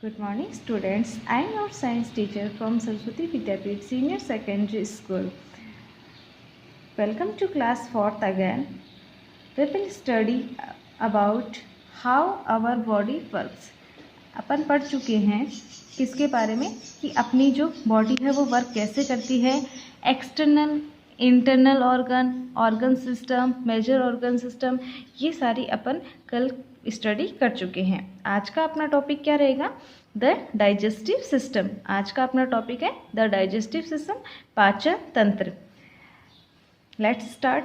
Good morning students. I am your science teacher from Saraswati Vidyapeeth Senior Secondary School. Welcome to class 4th again. We will study about how our body works. अपन पढ़ चुके हैं किसके बारे में कि अपनी जो बॉडी है वो वर्क कैसे करती है, external internal organ system, major organ system, ये सारी अपन कल स्टडी कर चुके हैं। आज का अपना टॉपिक क्या रहेगा? The digestive system. आज का अपना टॉपिक है द डाइजेस्टिव सिस्टम, पाचन तंत्र। Let's start.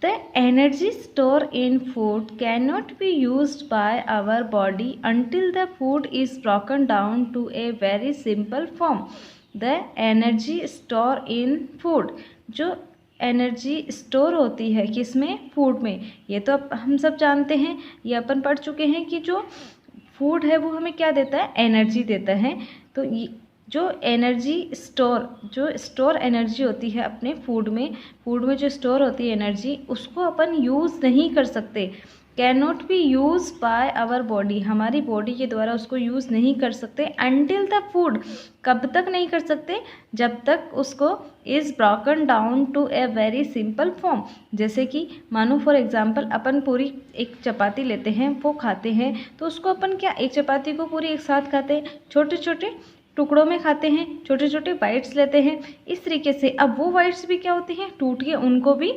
The energy stored in food cannot be used by our body until the food is broken down to a very simple form. The energy stored in food, जो energy store होती है किसमें? Food में। ये तो अब हम सब जानते हैं, ये अपन पढ़ चुके हैं कि जो फूड है वो हमें क्या देता है? एनर्जी देता है। तो जो एनर्जी स्टोर एनर्जी होती है अपने फूड में जो स्टोर होती है एनर्जी, उसको अपन यूज़ नहीं कर सकते। Can not be use by our body, हमारी बॉडी के द्वारा उसको यूज़ नहीं कर सकते। अनटिल द फूड, कब तक नहीं कर सकते? जब तक उसको is broken down to a very simple form. जैसे कि मानो फॉर एग्जांपल अपन पूरी एक चपाती लेते हैं, वो खाते हैं, तो उसको अपन क्या एक चपाती को पूरी एक साथ खाते हैं? छोटे छोटे टुकड़ों में खाते हैं, छोटे छोटे बाइट्स लेते हैं। इस तरीके से अब वो बाइट्स भी क्या होती हैं? टूट के उनको भी,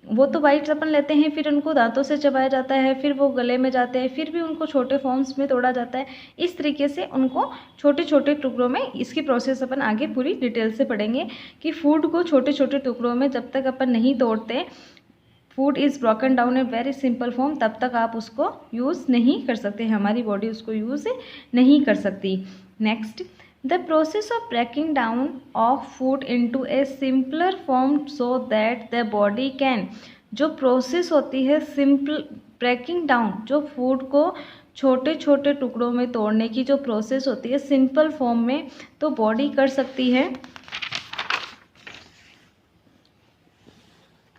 वो तो बाइट्स अपन लेते हैं, फिर उनको दांतों से चबाया जाता है, फिर वो गले में जाते हैं, फिर भी उनको छोटे फॉर्म्स में तोड़ा जाता है। इस तरीके से उनको छोटे छोटे टुकड़ों में, इसकी प्रोसेस अपन आगे पूरी डिटेल से पढ़ेंगे कि फूड को छोटे छोटे टुकड़ों में जब तक अपन नहीं तोड़ते, food is broken down A very simple form, तब तक आप उसको यूज़ नहीं कर सकते, हमारी बॉडी उसको यूज़ नहीं कर सकती। Next, the process of breaking down of food into a simpler form so that the body can, जो प्रोसेस होती है सिंपल ब्रेकिंग डाउन, जो फूड को छोटे छोटे टुकड़ों में तोड़ने की जो प्रोसेस होती है सिंपल फॉर्म में, तो बॉडी कर सकती है।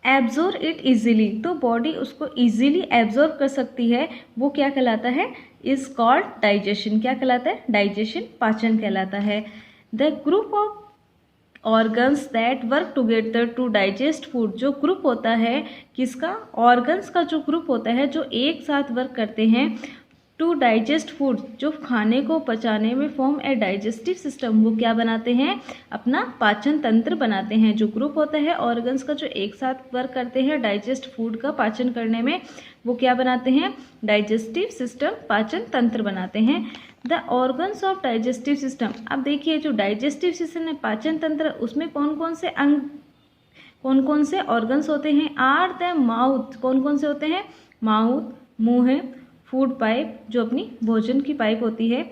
एब्जॉर्ब इट इजीली, तो बॉडी उसको इजीली एब्जॉर्ब कर सकती है, वो क्या कहलाता है? Is called digestion. क्या कहलाता है? डाइजेशन, पाचन कहलाता है। The group of organs that work together to digest food, जो ग्रुप होता है किसका? ऑर्गन्स का जो ग्रुप होता है जो एक साथ वर्क करते हैं टू डाइजेस्ट फूड, जो खाने को पचाने में फॉर्म ए डाइजेस्टिव सिस्टम, वो क्या बनाते हैं? अपना पाचन तंत्र बनाते हैं। जो ग्रुप होता है ऑर्गन्स का जो एक साथ वर्क करते हैं डाइजेस्ट फूड का पाचन करने में, वो क्या बनाते हैं? डाइजेस्टिव सिस्टम, पाचन तंत्र बनाते हैं। The organs of digestive system, अब देखिए जो डाइजेस्टिव सिस्टम है, पाचन तंत्र, उसमें कौन कौन से अंग, कौन कौन से ऑर्गन्स होते हैं? आर द माउथ, कौन कौन से होते हैं? माउथ, मुंह है, फूड पाइप, जो अपनी भोजन की पाइप होती है,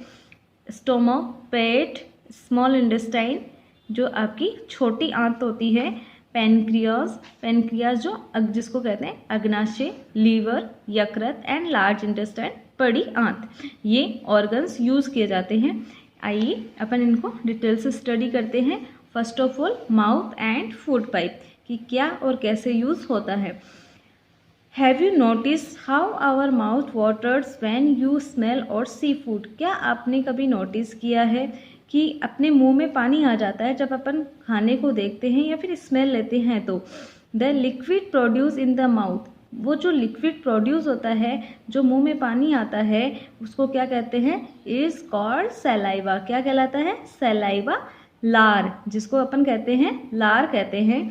स्टोमक, पेट, स्मॉल इंटेस्टाइन, जो आपकी छोटी आंत होती है, पेनक्रियाज जो जिसको कहते हैं अग्नाशय, लीवर, यकृत एंड लार्ज इंटेस्टाइन, बड़ी आंत, ये ऑर्गन्स यूज़ किए जाते हैं। आइए अपन इनको डिटेल से स्टडी करते हैं। First of all mouth and food pipe कि क्या और कैसे यूज़ होता है। Have you notice how our mouth waters when you smell और सी फूड, क्या आपने कभी नोटिस किया है कि अपने मुंह में पानी आ जाता है जब अपन खाने को देखते हैं या फिर स्मेल लेते हैं? तो the liquid produce in the mouth, वो जो लिक्विड प्रोड्यूस होता है, जो मुंह में पानी आता है, उसको क्या कहते हैं? Is called saliva. क्या कहलाता है? सलाइवा, लार, जिसको अपन कहते हैं लार कहते हैं।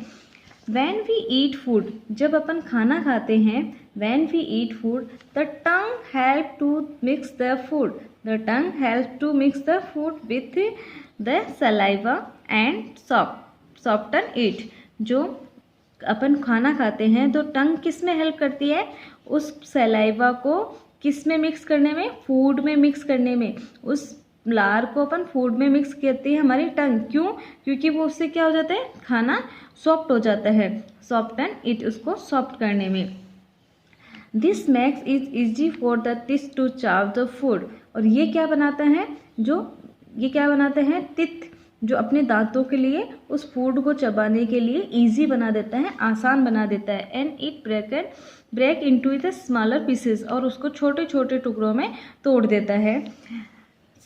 When we eat food, जब अपन खाना खाते हैं, when we eat food, the tongue help to mix the food. The tongue helps to mix the food with the saliva and soften it. जो अपन खाना खाते हैं तो टंग किस में हेल्प करती है? उस सलाइवा को किस में मिक्स करने में? फूड में मिक्स करने में। उस लार को अपन फूड में मिक्स करती है हमारी टंग। क्यों? क्योंकि वो उससे क्या हो जाता है? खाना सॉफ्ट हो जाता है, सॉफ्टन इट, उसको सॉफ्ट करने में। This makes it easy for the teeth to chew the food, और ये क्या बनाता है? ये क्या बनाता है? टीथ, जो अपने दांतों के लिए उस फूड को चबाने के लिए इजी बना देता है, आसान बना देता है। And it break into the smaller pieces, और उसको छोटे छोटे टुकड़ों में तोड़ देता है।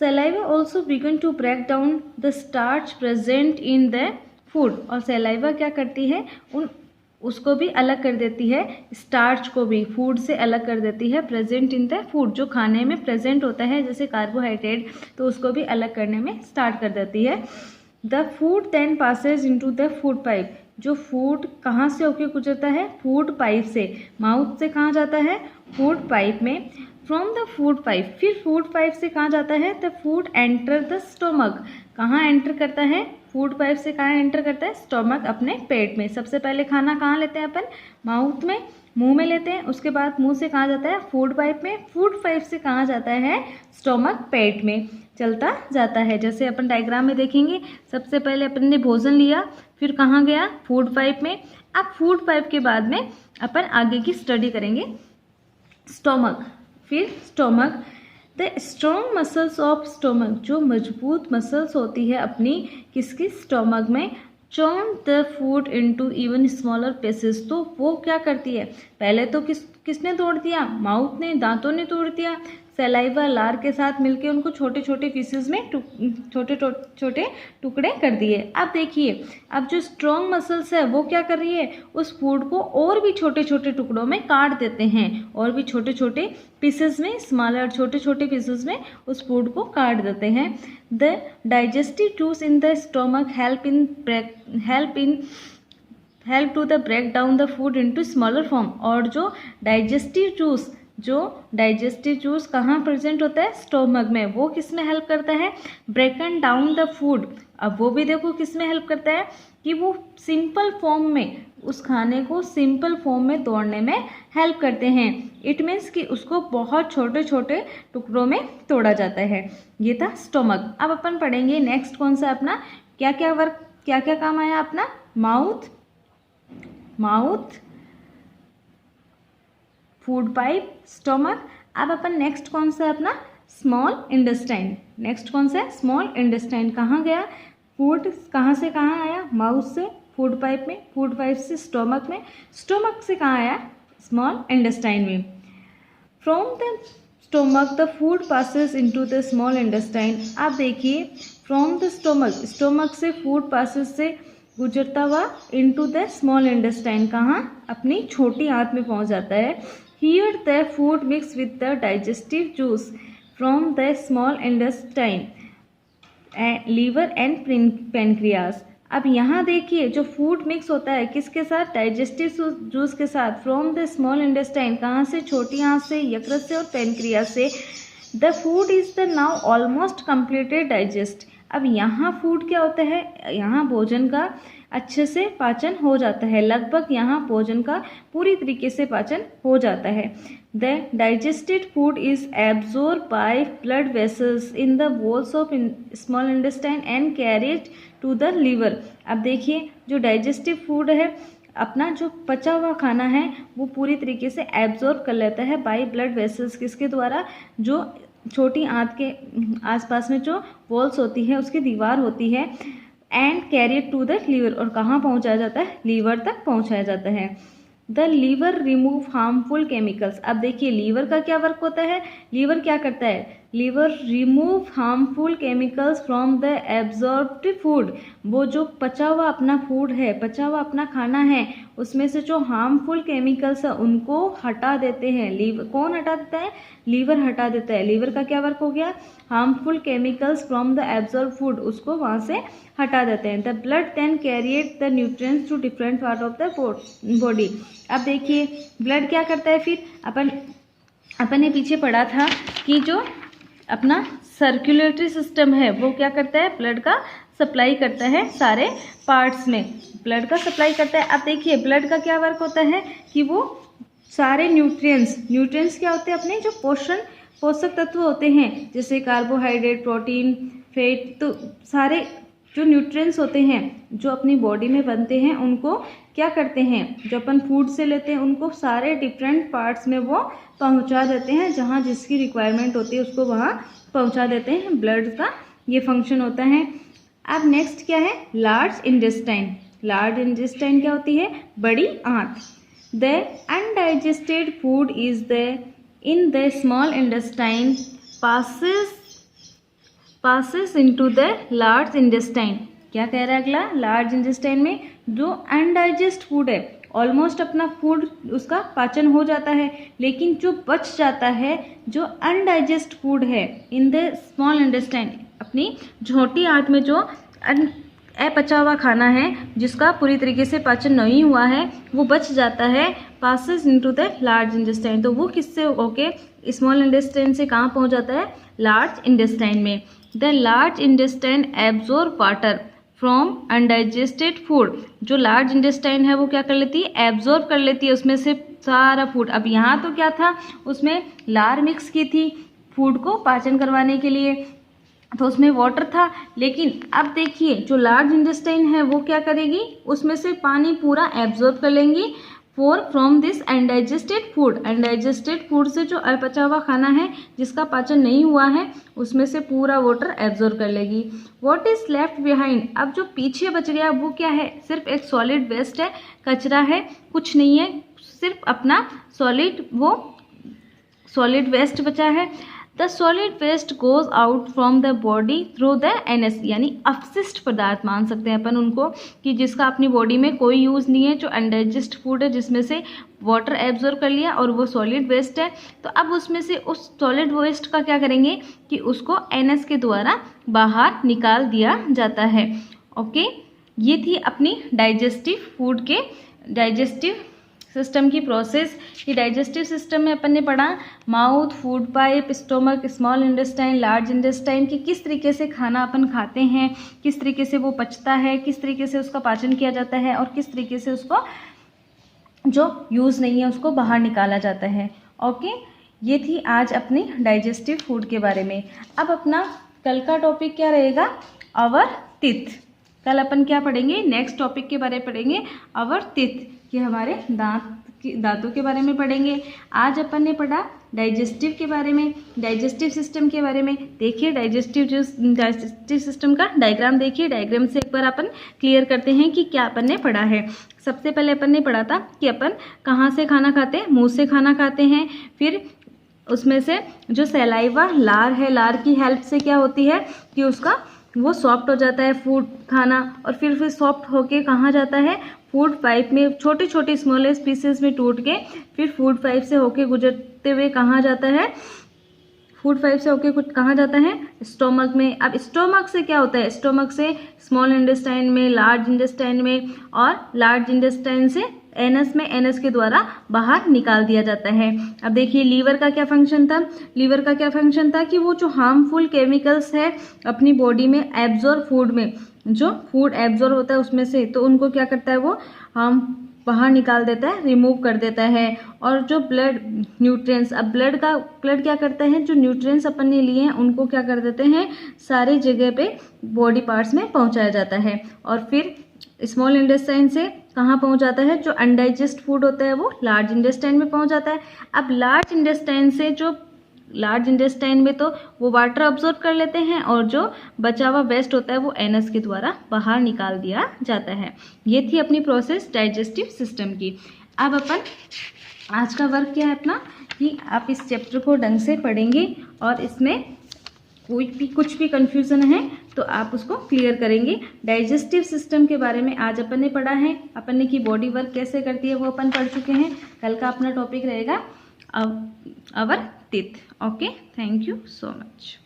Saliva also begin to break down the starch present in the food. और सलाइवा क्या करती है, उसको भी अलग कर देती है, स्टार्च को भी फूड से अलग कर देती है, प्रेजेंट इन द फूड, जो खाने में प्रेजेंट होता है जैसे कार्बोहाइड्रेट, तो उसको भी अलग करने में स्टार्ट कर देती है। The food then passes into the food pipe. जो फूड कहाँ से होके गुजरता है, फूड पाइप से, माउथ से कहाँ जाता है, फूड पाइप में। फ्रॉम द फूड पाइप, फिर फूड पाइप से कहाँ जाता है, the food enter the stomach. कहाँ एंटर करता है, फूड पाइप से कहाँ एंटर करता है, स्टोमक, अपने पेट में। सबसे पहले खाना कहाँ लेते हैं अपन, माउथ में, मुंह में लेते हैं, उसके बाद मुंह से कहाँ जाता है, फूड पाइप में, फूड पाइप से कहाँ जाता है, स्टोमक, पेट में चलता जाता है। जैसे अपन डायग्राम में देखेंगे, सबसे पहले अपन ने भोजन लिया, फिर कहाँ गया, फूड पाइप में। अब फूड पाइप के बाद में अपन आगे की स्टडी करेंगे, स्टोमक, फिर stomach. The strong muscles of stomach, जो मजबूत मसल्स होती है अपनी किसकी, स्टोमक में, churn the food into even smaller pieces. तो वो क्या करती है, पहले तो किसने तोड़ दिया, माउथ ने, दांतों ने तोड़ दिया, सलाइवा लार के साथ मिलके उनको छोटे छोटे पीसेस में छोटे छोटे टुकड़े कर दिए। अब देखिए, अब जो स्ट्रॉन्ग मसल्स है वो क्या कर रही है, उस फूड को और भी छोटे छोटे टुकड़ों में काट देते हैं, और भी छोटे छोटे पीसेस में, स्मॉलर छोटे छोटे पीसेस में उस फूड को काट देते हैं। The digestive juice in the stomach help to the break down the food into smaller form. और जो डाइजेस्टिव जूस कहाँ प्रेजेंट होता है, स्टोमक में, वो किस में हेल्प करता है, ब्रेकन डाउन द फूड। अब वो भी देखो किस में हेल्प करता है, कि वो सिंपल फॉर्म में, उस खाने को सिंपल फॉर्म में तोड़ने में हेल्प करते हैं। इट मीन्स कि उसको बहुत छोटे छोटे टुकड़ों में तोड़ा जाता है। ये था स्टोमक। अब अपन पढ़ेंगे नेक्स्ट कौन सा अपना, क्या क्या काम आया अपना, माउथ, फूड पाइप, स्टोमक। अब अपन नेक्स्ट कौन सा अपना, स्मॉल इंटेस्टाइन। नेक्स्ट कौन सा है, स्मॉल इंटेस्टाइन। कहाँ गया, फूड कहाँ से कहाँ आया, माउथ से फूड पाइप में, फूड पाइप से स्टोमक में, स्टोमक से कहाँ आया, स्मॉल इंटेस्टाइन में। From the stomach the food passes into the small intestine. आप देखिए, फ्रॉम द स्टोमक से फूड पासेस से गुजरता हुआ इनटू द स्मॉल इंटेस्टाइन, कहाँ, अपनी छोटी आंत में पहुंच जाता है। Here the food mixed with the digestive juice from the small intestine, liver and pancreas। अब यहाँ देखिए, जो फूड मिक्स होता है किसके साथ, डाइजेस्टिव जूस के साथ, फ्रॉम द स्मॉल इंटेस्टाइन, कहाँ से, छोटी आंत से, यकृत से और पेनक्रियास से। The food is the now almost completed digest. अब यहाँ फूड क्या होता है, यहाँ भोजन का अच्छे से पाचन हो जाता है, लगभग यहाँ भोजन का पूरी तरीके से पाचन हो जाता है। The digested food is absorb by blood vessels in the walls of small intestine and carried to the liver. अब देखिए, जो डाइजेस्टिव फूड है, अपना जो पचा हुआ खाना है, वो पूरी तरीके से एब्जॉर्ब कर लेता है बाय ब्लड वेसल्स, किसके द्वारा, जो छोटी आंत के आसपास में जो वॉल्स होती है, उसकी दीवार होती है, and carried to the liver, और कहाँ पहुँचाया जाता है, लीवर तक पहुँचाया जाता है। The liver remove harmful chemicals. अब देखिए, लीवर का क्या वर्क होता है, लीवर क्या करता है, liver remove harmful chemicals from the absorbed food. वो जो पचा हुआ अपना फूड है, पचा हुआ अपना खाना है, उसमें से जो हार्मफुल केमिकल्स है उनको हटा देते हैं। लीवर कौन हटा देता है, लीवर हटा देता है। लीवर का क्या वर्क हो गया, harmful chemicals from the absorb food, उसको वहाँ से हटा देते हैं। The blood then carried the nutrients to different part of the body. अब देखिए, ब्लड क्या करता है, फिर अपन ने पीछे पढ़ा था कि जो अपना सर्कुलेटरी सिस्टम है वो क्या करता है, ब्लड का सप्लाई करता है सारे पार्ट्स में, ब्लड का सप्लाई करता है। अब देखिए, ब्लड का क्या वर्क होता है कि वो सारे न्यूट्रिएंट्स क्या होते हैं, अपने जो पोषक तत्व होते हैं, जैसे कार्बोहाइड्रेट, प्रोटीन, फैट, तो सारे जो न्यूट्रिएंट्स होते हैं जो अपनी बॉडी में बनते हैं, उनको क्या करते हैं, जो अपन फूड से लेते हैं, उनको सारे डिफरेंट पार्ट्स में वो पहुंचा देते हैं, जहाँ जिसकी रिक्वायरमेंट होती है उसको वहाँ पहुंचा देते हैं। ब्लड का ये फंक्शन होता है। अब नेक्स्ट क्या है, लार्ज इंटेस्टाइन। लार्ज इंटेस्टाइन क्या होती है, बड़ी आंत। The undigested food is the in the small intestine passes passes into the large intestine. क्या कह रहा है अगला, लार्ज इंटेस्टाइन में जो अनडाइजेस्ट फूड है, ऑलमोस्ट अपना फूड उसका पाचन हो जाता है, लेकिन जो बच जाता है, जो अनडाइजेस्ट फूड है इन द स्मॉल इंटेस्टाइन, अपनी छोटी आंत में जो अपचा हुआ खाना है जिसका पूरी तरीके से पाचन नहीं हुआ है, वो बच जाता है, passes into the large intestine. तो वो किससे होके स्मॉल इंटेस्टाइन से कहाँ पहुँच जाता है, लार्ज इंटेस्टाइन में। The large intestine absorb water from undigested food. जो लार्ज इंटेस्टाइन है वो क्या कर लेती है, एब्जॉर्ब कर लेती है उसमें से सारा फूड। अब यहाँ तो क्या था, उसमें लार मिक्स की थी फूड को पाचन करवाने के लिए, तो उसमें वाटर था, लेकिन अब देखिए जो लार्ज इंटेस्टाइन है वो क्या करेगी, उसमें से पानी पूरा एब्जॉर्ब कर लेंगी for from this undigested food. Undigested food से जो अपचा हुआ खाना है जिसका पाचन नहीं हुआ है, उसमें से पूरा वाटर एब्जॉर्ब कर लेगी। व्हाट इज लेफ्ट बिहाइंड, अब जो पीछे बच गया वो क्या है, सिर्फ एक सॉलिड वेस्ट है, कचरा है, कुछ नहीं है, सिर्फ अपना सॉलिड वेस्ट बचा है। The solid waste goes out from the body through the anus, यानी अपशिष्ट पदार्थ मान सकते हैं अपन उनको, कि जिसका अपनी बॉडी में कोई यूज़ नहीं है, जो अनडाइजेस्ट फूड है जिसमें से वाटर एब्जॉर्ब कर लिया और वो सॉलिड वेस्ट है। तो अब उसमें से उस सॉलिड वेस्ट का क्या करेंगे कि उसको एनएस के द्वारा बाहर निकाल दिया जाता है। ओके, ये थी अपनी डाइजेस्टिव फूड के डाइजेस्टिव सिस्टम की प्रोसेस। ये डाइजेस्टिव सिस्टम में अपन ने पढ़ा mouth, food pipe, stomach, small intestine, large intestine की किस तरीके से खाना अपन खाते हैं, किस तरीके से वो पचता है, किस तरीके से उसका पाचन किया जाता है और किस तरीके से उसको जो यूज़ नहीं है उसको बाहर निकाला जाता है। ओके, ये थी आज अपनी डाइजेस्टिव फूड के बारे में। अब अपना कल का टॉपिक क्या रहेगा, आवर टीथ। कल अपन क्या पढ़ेंगे, नेक्स्ट टॉपिक के बारे में पढ़ेंगे आवर टीथ, कि हमारे दांतों के बारे में पढ़ेंगे। आज अपन ने पढ़ा डाइजेस्टिव के बारे में, डाइजेस्टिव सिस्टम के बारे में। देखिए डाइजेस्टिव सिस्टम का डायग्राम देखिए, डायग्राम से एक बार अपन क्लियर करते हैं कि क्या अपन ने पढ़ा है। सबसे पहले अपन ने पढ़ा था कि अपन कहाँ से खाना खाते हैं, मुंह से खाना खाते हैं। फिर उसमें से जो सैलाइवा लार है, लार की हेल्प से क्या होती है कि उसका वो सॉफ्ट हो जाता है फूड खाना, और फिर सॉफ्ट होके कहाँ जाता है, फूड पाइप में छोटी छोटी स्मॉलेस्ट पीसेस में टूट के फिर फूड पाइप से होके गुजरते हुए कहाँ जाता है, फूड पाइप से होके कुछ कहाँ जाता है, स्टोमक में। अब स्टोमक से क्या होता है, स्टोमक से स्मॉल इंटेस्टाइन में, लार्ज इंटेस्टाइन में, और लार्ज इंटेस्टाइन से एनएस में, एनएस के द्वारा बाहर निकाल दिया जाता है। अब देखिए लीवर का क्या फंक्शन था, लीवर का क्या फंक्शन था कि वो जो हार्मफुल केमिकल्स है अपनी बॉडी में एब्जॉर्ब फूड में, जो फूड एब्जॉर्ब होता है उसमें से, तो उनको क्या करता है वो हम बाहर निकाल देता है, रिमूव कर देता है। और जो ब्लड न्यूट्रिएंट्स, अब ब्लड क्या करता है, जो न्यूट्रिएंट्स अपन ने लिए हैं उनको क्या कर देते हैं, सारी जगह पे बॉडी पार्ट्स में पहुंचाया जाता है। और फिर स्मॉल इंटेस्टाइन से कहाँ पहुंच जाता है, जो अनडाइजेस्ट फूड होता है वो लार्ज इंटेस्टाइन में पहुंच जाता है। अब लार्ज इंटेस्टाइन से जो लार्ज इंटेस्टाइन में तो वो वाटर अब्जॉर्ब कर लेते हैं, और जो बचा हुआ वेस्ट होता है वो एनएस के द्वारा बाहर निकाल दिया जाता है। ये थी अपनी प्रोसेस डाइजेस्टिव सिस्टम की। अब अपन आज का वर्क क्या है अपना, कि आप इस चैप्टर को ढंग से पढ़ेंगे और इसमें कुछ भी कंफ्यूजन है तो आप उसको क्लियर करेंगे। डाइजेस्टिव सिस्टम के बारे में आज अपन ने पढ़ा है, अपन ने कि बॉडी वर्क कैसे करती है वो अपन पढ़ चुके हैं। कल का अपना टॉपिक रहेगा our teeth. Okay, thank you so much.